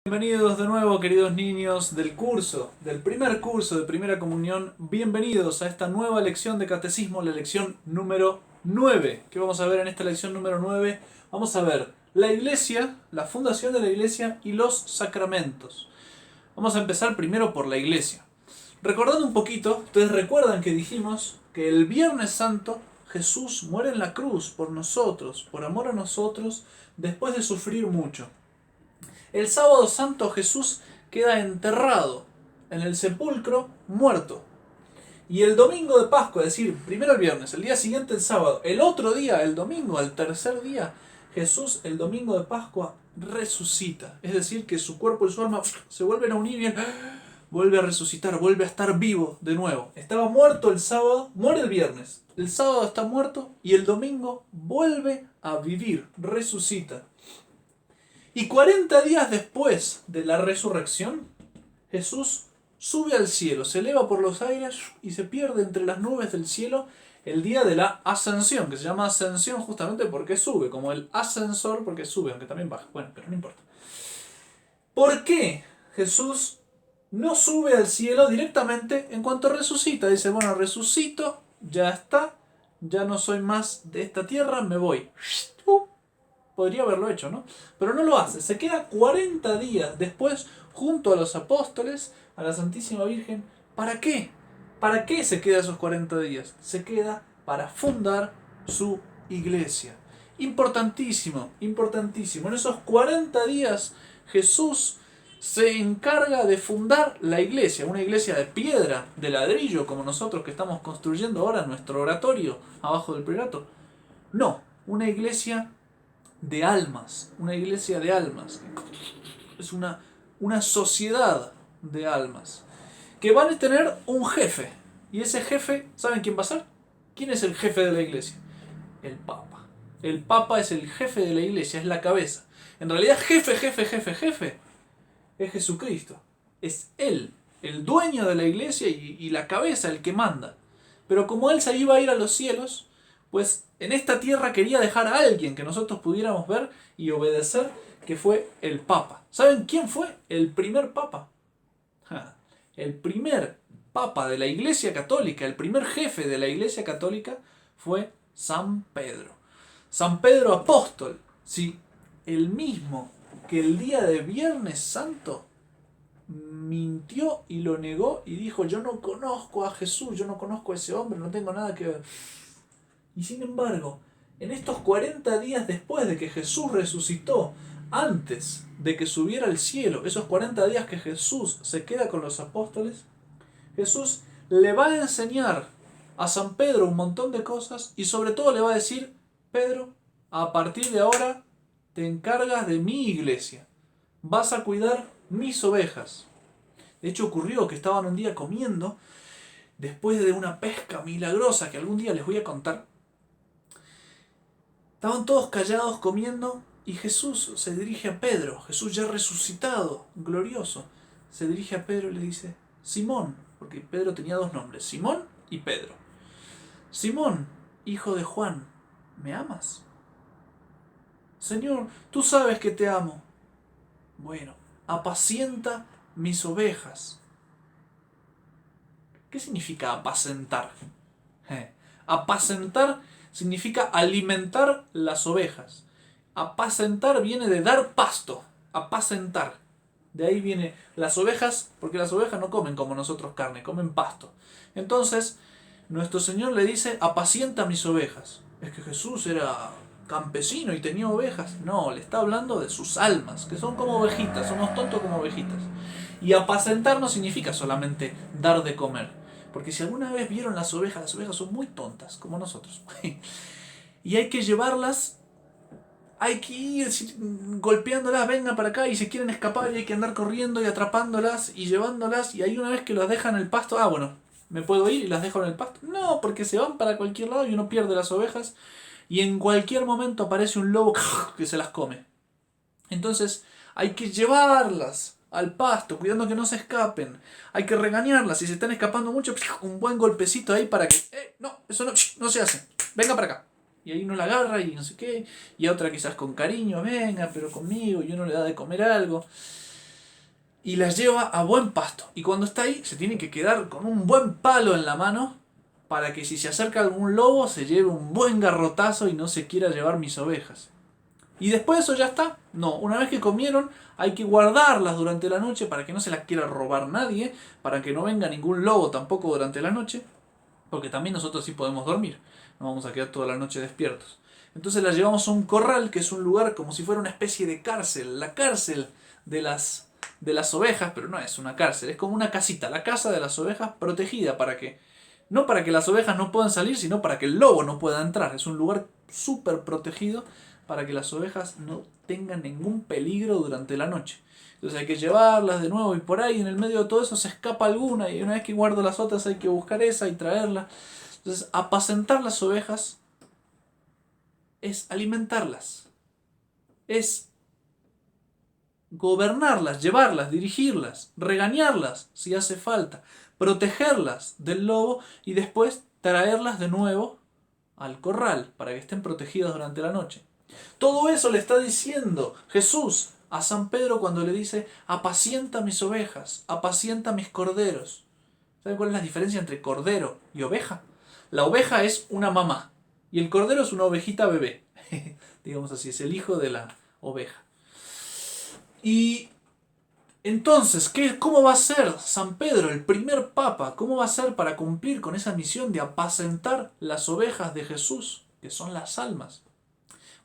Bienvenidos de nuevo, queridos niños del primer curso de Primera Comunión. Bienvenidos a esta nueva lección de Catecismo, la lección número 9. ¿Qué vamos a ver en esta lección número 9? Vamos a ver la Iglesia, la fundación de la Iglesia y los sacramentos. Vamos a empezar primero por la Iglesia. Recordando un poquito, ustedes recuerdan que dijimos que el Viernes Santo Jesús muere en la cruz por nosotros, por amor a nosotros, después de sufrir mucho. El sábado santo Jesús queda enterrado en el sepulcro muerto. Y el domingo de Pascua, es decir, primero el viernes, el día siguiente el sábado, el otro día, el domingo, al tercer día, Jesús el domingo de Pascua resucita. Es decir, que su cuerpo y su alma se vuelven a unir y él vuelve a resucitar, vuelve a estar vivo de nuevo. Estaba muerto el sábado, muere el viernes. El sábado está muerto y el domingo vuelve a vivir, resucita. Y 40 días después de la resurrección, Jesús sube al cielo, se eleva por los aires y se pierde entre las nubes del cielo el día de la ascensión, que se llama ascensión justamente porque sube, como el ascensor porque sube, aunque también baja. Bueno, pero no importa. ¿Por qué Jesús no sube al cielo directamente en cuanto resucita? Dice, bueno, resucito, ya está, ya no soy más de esta tierra, me voy. Podría haberlo hecho, ¿no? Pero no lo hace. Se queda 40 días después junto a los apóstoles, a la Santísima Virgen. ¿Para qué? ¿Para qué se queda esos 40 días? Se queda para fundar su iglesia. Importantísimo, importantísimo. En esos 40 días Jesús se encarga de fundar la iglesia. Una iglesia de piedra, de ladrillo, como nosotros que estamos construyendo ahora en nuestro oratorio, abajo del priorato. No, una iglesia de almas, una iglesia de almas. Es una sociedad de almas que van a tener un jefe. Y ese jefe, ¿saben quién va a ser? ¿Quién es el jefe de la iglesia? El Papa. El Papa es el jefe de la iglesia, es la cabeza. En realidad, jefe es Jesucristo. Es Él, el dueño de la iglesia y la cabeza, el que manda. Pero como Él se iba a ir a los cielos, pues en esta tierra quería dejar a alguien que nosotros pudiéramos ver y obedecer, que fue el Papa. ¿Saben quién fue el primer Papa? El primer Papa de la Iglesia Católica, el primer jefe de la Iglesia Católica fue San Pedro. San Pedro Apóstol, sí, el mismo que el día de Viernes Santo mintió y lo negó y dijo, yo no conozco a Jesús, yo no conozco a ese hombre, no tengo nada que ver. Y sin embargo, en estos 40 días después de que Jesús resucitó, antes de que subiera al cielo, esos 40 días que Jesús se queda con los apóstoles, Jesús le va a enseñar a San Pedro un montón de cosas y sobre todo le va a decir, Pedro, a partir de ahora te encargas de mi iglesia, vas a cuidar mis ovejas. De hecho ocurrió que estaban un día comiendo, después de una pesca milagrosa que algún día les voy a contar. Estaban todos callados comiendo y Jesús se dirige a Pedro, Jesús ya resucitado, glorioso, se dirige a Pedro y le dice, Simón, porque Pedro tenía dos nombres, Simón y Pedro. Simón, hijo de Juan, ¿me amas? Señor, tú sabes que te amo. Bueno, apacienta mis ovejas. ¿Qué significa apacentar? Apacentar significa alimentar las ovejas. Apacentar viene de dar pasto, apacentar. De ahí viene las ovejas, porque las ovejas no comen como nosotros carne, comen pasto. Entonces, nuestro Señor le dice, apacienta mis ovejas. ¿Es que Jesús era campesino y tenía ovejas? No, le está hablando de sus almas, que son como ovejitas, somos tontos como ovejitas. Y apacentar no significa solamente dar de comer. Porque si alguna vez vieron las ovejas son muy tontas, como nosotros. Y hay que llevarlas, hay que ir golpeándolas, vengan para acá, y se quieren escapar y hay que andar corriendo y atrapándolas y llevándolas. Y ahí una vez que las dejan en el pasto, bueno, ¿me puedo ir y las dejo en el pasto? No, porque se van para cualquier lado y uno pierde las ovejas y en cualquier momento aparece un lobo que se las come. Entonces hay que llevarlas al pasto, cuidando que no se escapen. Hay que regañarlas, si se están escapando mucho, un buen golpecito ahí para que, no, eso no se hace, venga para acá. Y ahí uno la agarra y no sé qué, y a otra quizás con cariño, venga, pero conmigo, y uno le da de comer algo. y las lleva a buen pasto. Y cuando está ahí se tiene que quedar con un buen palo en la mano para que si se acerca algún lobo se lleve un buen garrotazo y no se quiera llevar mis ovejas. Y después de eso ya está. No, una vez que comieron hay que guardarlas durante la noche para que no se las quiera robar nadie, para que no venga ningún lobo tampoco durante la noche, porque también nosotros sí podemos dormir, no vamos a quedar toda la noche despiertos. Entonces las llevamos a un corral, que es un lugar como si fuera una especie de cárcel, la cárcel de las ovejas, pero no es una cárcel, es como una casita, la casa de las ovejas protegida para que, no para que las ovejas no puedan salir, sino para que el lobo no pueda entrar. Es un lugar súper protegido para que las ovejas no tengan ningún peligro durante la noche. Entonces hay que llevarlas de nuevo y por ahí en el medio de todo eso se escapa alguna y una vez que guardo las otras hay que buscar esa y traerla. Entonces apacentar las ovejas es alimentarlas, es gobernarlas, llevarlas, dirigirlas, regañarlas si hace falta, protegerlas del lobo y después traerlas de nuevo al corral para que estén protegidas durante la noche. Todo eso le está diciendo Jesús a San Pedro cuando le dice: apacienta mis ovejas, apacienta mis corderos. ¿Saben cuál es la diferencia entre cordero y oveja? La oveja es una mamá y el cordero es una ovejita bebé. Digamos así, es el hijo de la oveja. Y entonces, ¿cómo va a ser San Pedro, el primer papa? ¿Cómo va a ser para cumplir con esa misión de apacentar las ovejas de Jesús, que son las almas?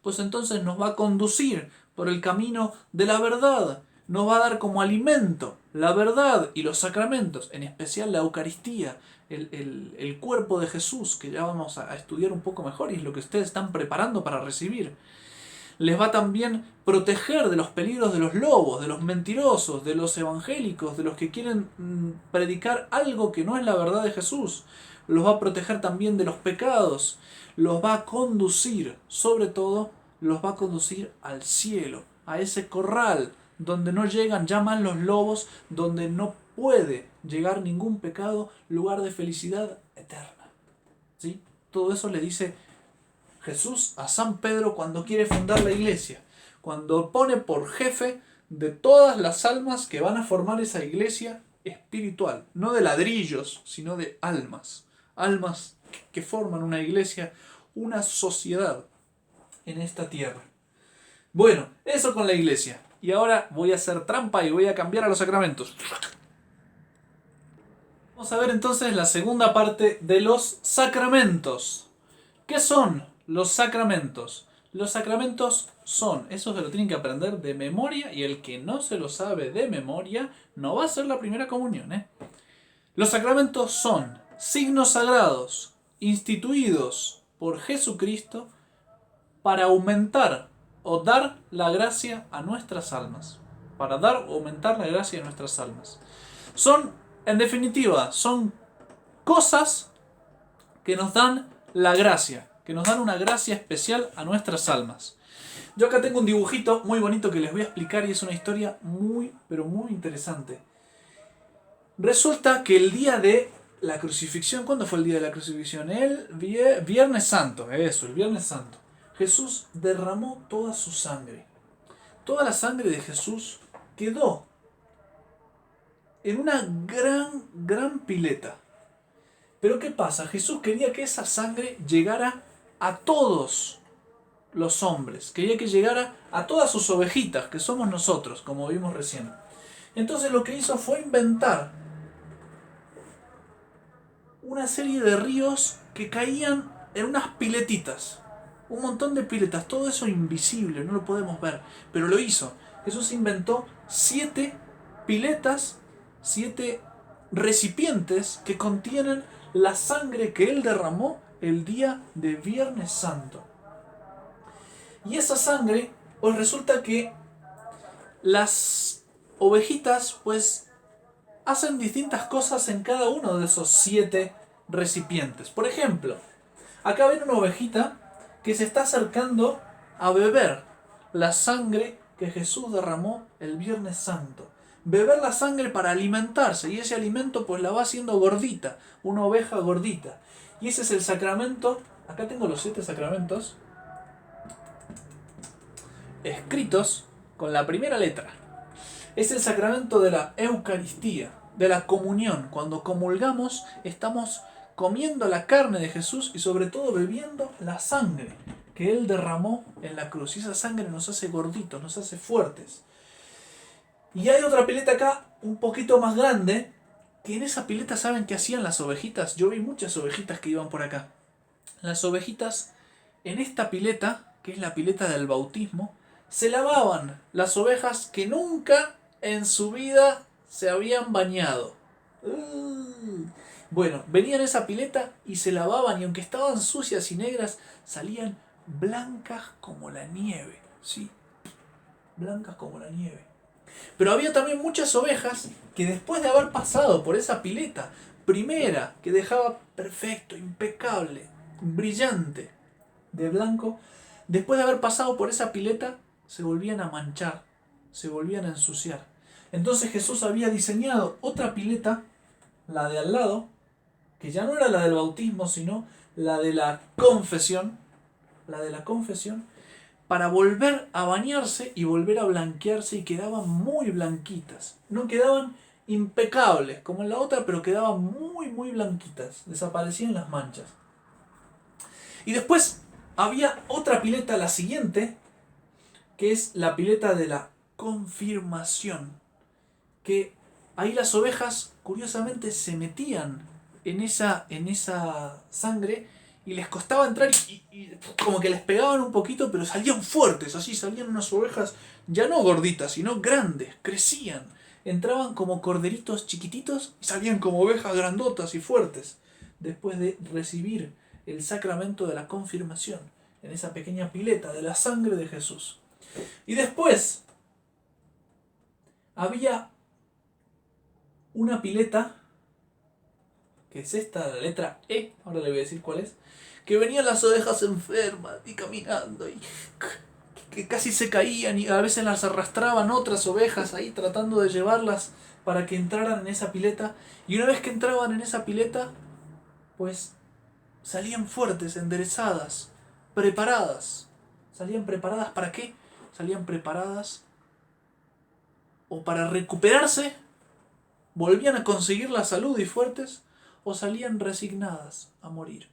Pues entonces nos va a conducir por el camino de la verdad, nos va a dar como alimento la verdad y los sacramentos, en especial la Eucaristía, el cuerpo de Jesús, que ya vamos a estudiar un poco mejor y es lo que ustedes están preparando para recibir. Les va también proteger de los peligros de los lobos, de los mentirosos, de los evangélicos, de los que quieren predicar algo que no es la verdad de Jesús. Los va a proteger también de los pecados. Los va a conducir, sobre todo, los va a conducir al cielo, a ese corral donde no llegan ya más los lobos, donde no puede llegar ningún pecado, lugar de felicidad eterna. ¿Sí? Todo eso le dice Jesús a San Pedro cuando quiere fundar la iglesia, cuando pone por jefe de todas las almas que van a formar esa iglesia espiritual, no de ladrillos, sino de almas, almas que forman una iglesia, una sociedad en esta tierra. Bueno, eso con la iglesia. Y ahora voy a hacer trampa y voy a cambiar a los sacramentos. Vamos a ver entonces la segunda parte de los sacramentos. ¿Qué son los sacramentos? Los sacramentos son, eso se lo tienen que aprender de memoria y el que no se lo sabe de memoria no va a hacer la primera comunión. Los sacramentos son signos sagrados instituidos por Jesucristo para aumentar o dar la gracia a nuestras almas. Para dar o aumentar la gracia a nuestras almas. Son, en definitiva, son cosas que nos dan la gracia, que nos dan una gracia especial a nuestras almas. Yo acá tengo un dibujito muy bonito que les voy a explicar y es una historia muy, pero muy interesante. Resulta que el día de la crucifixión, ¿cuándo fue el día de la crucifixión? El Viernes Santo, eso, el Viernes Santo. Jesús derramó toda su sangre. Toda la sangre de Jesús quedó en una gran pileta. Pero ¿qué pasa? Jesús quería que esa sangre llegara a todos los hombres. Quería que llegara a todas sus ovejitas, que somos nosotros, como vimos recién. Entonces lo que hizo fue inventar una serie de ríos que caían en unas piletitas. Un montón de piletas, todo eso invisible, no lo podemos ver, pero lo hizo. Jesús inventó 7 piletas, 7 recipientes que contienen la sangre que él derramó el día de Viernes Santo. Y esa sangre, pues resulta que las ovejitas, pues, hacen distintas cosas en cada uno de esos 7 recipientes. Por ejemplo, acá ven una ovejita que se está acercando a beber la sangre que Jesús derramó el Viernes Santo. Beber la sangre para alimentarse, y ese alimento pues la va haciendo gordita, una oveja gordita. Y ese es el sacramento. Acá tengo los 7 sacramentos escritos con la primera letra. Es el sacramento de la Eucaristía, de la comunión. Cuando comulgamos estamos comiendo la carne de Jesús y sobre todo bebiendo la sangre que Él derramó en la cruz. Y esa sangre nos hace gorditos, nos hace fuertes. Y hay otra pileta acá, un poquito más grande, que en esa pileta, ¿saben qué hacían las ovejitas? Yo vi muchas ovejitas que iban por acá. Las ovejitas en esta pileta, que es la pileta del bautismo, se lavaban las ovejas que nunca en su vida se habían bañado. Bueno, venían a esa pileta y se lavaban, y aunque estaban sucias y negras, salían blancas como la nieve. Sí, blancas como la nieve. Pero había también muchas ovejas que después de haber pasado por esa pileta primera, que dejaba perfecto, impecable, brillante, de blanco, después de haber pasado por esa pileta, se volvían a manchar, se volvían a ensuciar. Entonces Jesús había diseñado otra pileta, la de al lado, que ya no era la del bautismo, sino la de la confesión, para volver a bañarse y volver a blanquearse, y quedaban muy blanquitas. No quedaban impecables como en la otra, pero quedaban muy, muy blanquitas. Desaparecían las manchas. Y después había otra pileta, la siguiente, que es la pileta de la confirmación. Que ahí las ovejas, curiosamente, se metían en esa sangre y les costaba entrar y como que les pegaban un poquito, pero salían fuertes, así salían unas ovejas ya no gorditas, sino grandes, crecían. Entraban como corderitos chiquititos y salían como ovejas grandotas y fuertes, después de recibir el sacramento de la confirmación, en esa pequeña pileta de la sangre de Jesús. Y después había una pileta, que es esta, la letra E, ahora le voy a decir cuál es, que venían las ovejas enfermas y caminando y que casi se caían, y a veces las arrastraban otras ovejas ahí tratando de llevarlas para que entraran en esa pileta, y una vez que entraban en esa pileta, pues salían fuertes, enderezadas, preparadas. ¿Salían preparadas para qué? Salían preparadas o para recuperarse, volvían a conseguir la salud y fuertes, o salían resignadas a morir.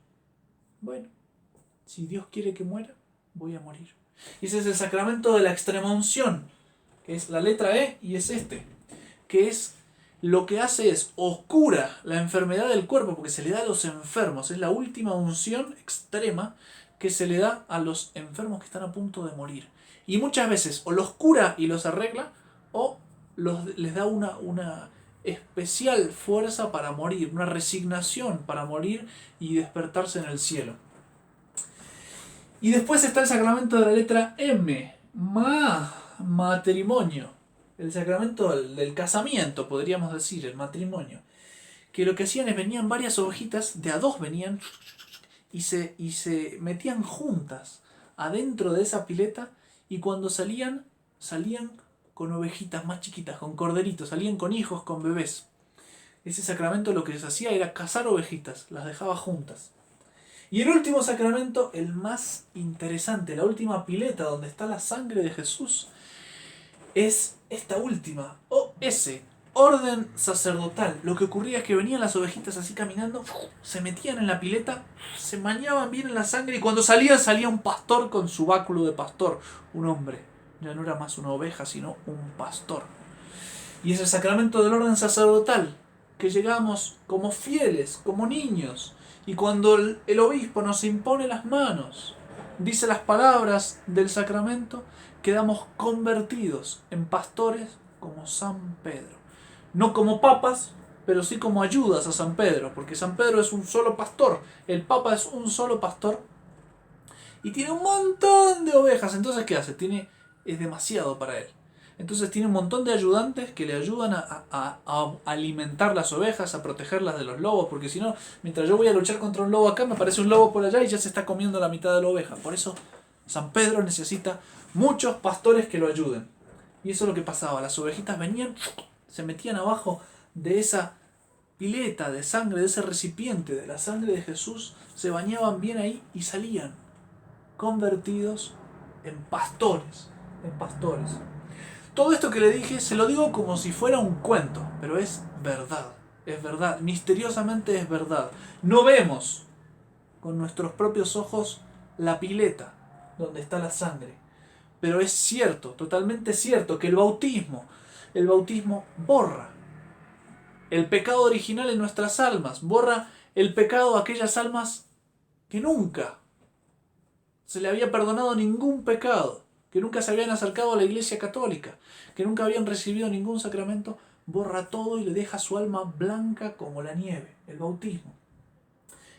Bueno, si Dios quiere que muera, voy a morir. Y ese es el sacramento de la extremaunción, que es la letra E, y es este, que es lo que hace es oscura la enfermedad del cuerpo, porque se le da a los enfermos. Es la última unción extrema que se le da a los enfermos que están a punto de morir. Y muchas veces o los cura y los arregla, o les da una especial fuerza para morir, una resignación para morir y despertarse en el cielo. Y después está el sacramento de la letra M, matrimonio, el sacramento del casamiento, podríamos decir, el matrimonio, que lo que hacían es, venían varias ovejitas, de a dos venían, y se metían juntas adentro de esa pileta, y cuando salían con ovejitas más chiquitas, con corderitos, salían con hijos, con bebés. Ese sacramento lo que les hacía era cazar ovejitas, las dejaba juntas. Y el último sacramento, el más interesante, la última pileta donde está la sangre de Jesús, es esta última, ese orden sacerdotal. Lo que ocurría es que venían las ovejitas así caminando, se metían en la pileta, se bañaban bien en la sangre, y cuando salía un pastor con su báculo de pastor, un hombre. Ya no era más una oveja, sino un pastor. Y es el sacramento del orden sacerdotal, que llegamos como fieles, como niños, y cuando el obispo nos impone las manos, dice las palabras del sacramento, quedamos convertidos en pastores como San Pedro. No como papas, pero sí como ayudas a San Pedro, porque San Pedro es un solo pastor, el papa es un solo pastor, y tiene un montón de ovejas. Entonces, ¿qué hace? Es demasiado para él. Entonces tiene un montón de ayudantes que le ayudan a alimentar las ovejas, a protegerlas de los lobos, porque si no, mientras yo voy a luchar contra un lobo acá, me aparece un lobo por allá y ya se está comiendo la mitad de la oveja. Por eso San Pedro necesita muchos pastores que lo ayuden. Y eso es lo que pasaba. Las ovejitas venían, se metían abajo de esa pileta de sangre, de ese recipiente de la sangre de Jesús, se bañaban bien ahí y salían convertidos en pastores. Todo esto que le dije se lo digo como si fuera un cuento, pero es verdad, misteriosamente es verdad. No vemos con nuestros propios ojos la pileta donde está la sangre, pero es cierto, totalmente cierto, que el bautismo borra el pecado original en nuestras almas, borra el pecado a aquellas almas que nunca se le había perdonado ningún pecado, que nunca se habían acercado a la Iglesia Católica, que nunca habían recibido ningún sacramento, borra todo y le deja su alma blanca como la nieve, el bautismo.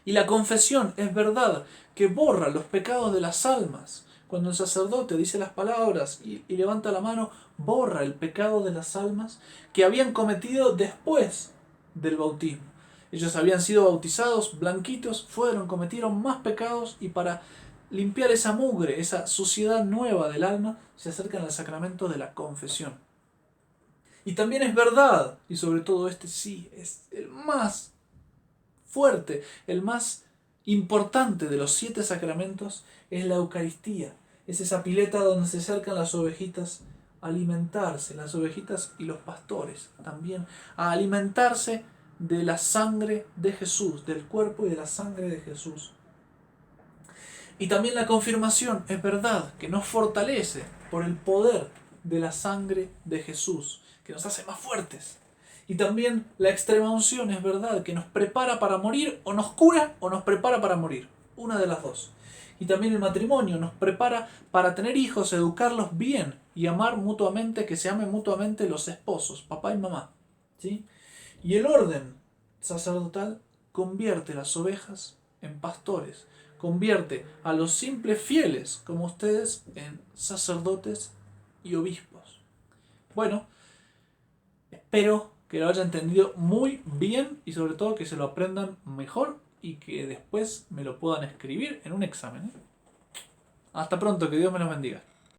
Y la confesión es verdad que borra los pecados de las almas. Cuando el sacerdote dice las palabras y levanta la mano, borra el pecado de las almas que habían cometido después del bautismo. Ellos habían sido bautizados blanquitos, cometieron más pecados y para limpiar esa mugre, esa suciedad nueva del alma, se acercan al sacramento de la confesión. Y también es verdad, y sobre todo este sí, es el más fuerte, el más importante de los 7 sacramentos, es la Eucaristía. Es esa pileta donde se acercan las ovejitas a alimentarse, las ovejitas y los pastores también, a alimentarse de la sangre de Jesús, del cuerpo y de la sangre de Jesús. Y también la confirmación es verdad, que nos fortalece por el poder de la sangre de Jesús, que nos hace más fuertes. Y también la extrema unción es verdad, que nos prepara para morir, o nos cura o nos prepara para morir. Una de las dos. Y también el matrimonio nos prepara para tener hijos, educarlos bien y amar mutuamente, que se amen mutuamente los esposos, papá y mamá. ¿Sí? Y el orden sacerdotal convierte las ovejas en pastores, convierte a los simples fieles como ustedes en sacerdotes y obispos. Bueno, espero que lo hayan entendido muy bien y sobre todo que se lo aprendan mejor y que después me lo puedan escribir en un examen. Hasta pronto, que Dios me los bendiga.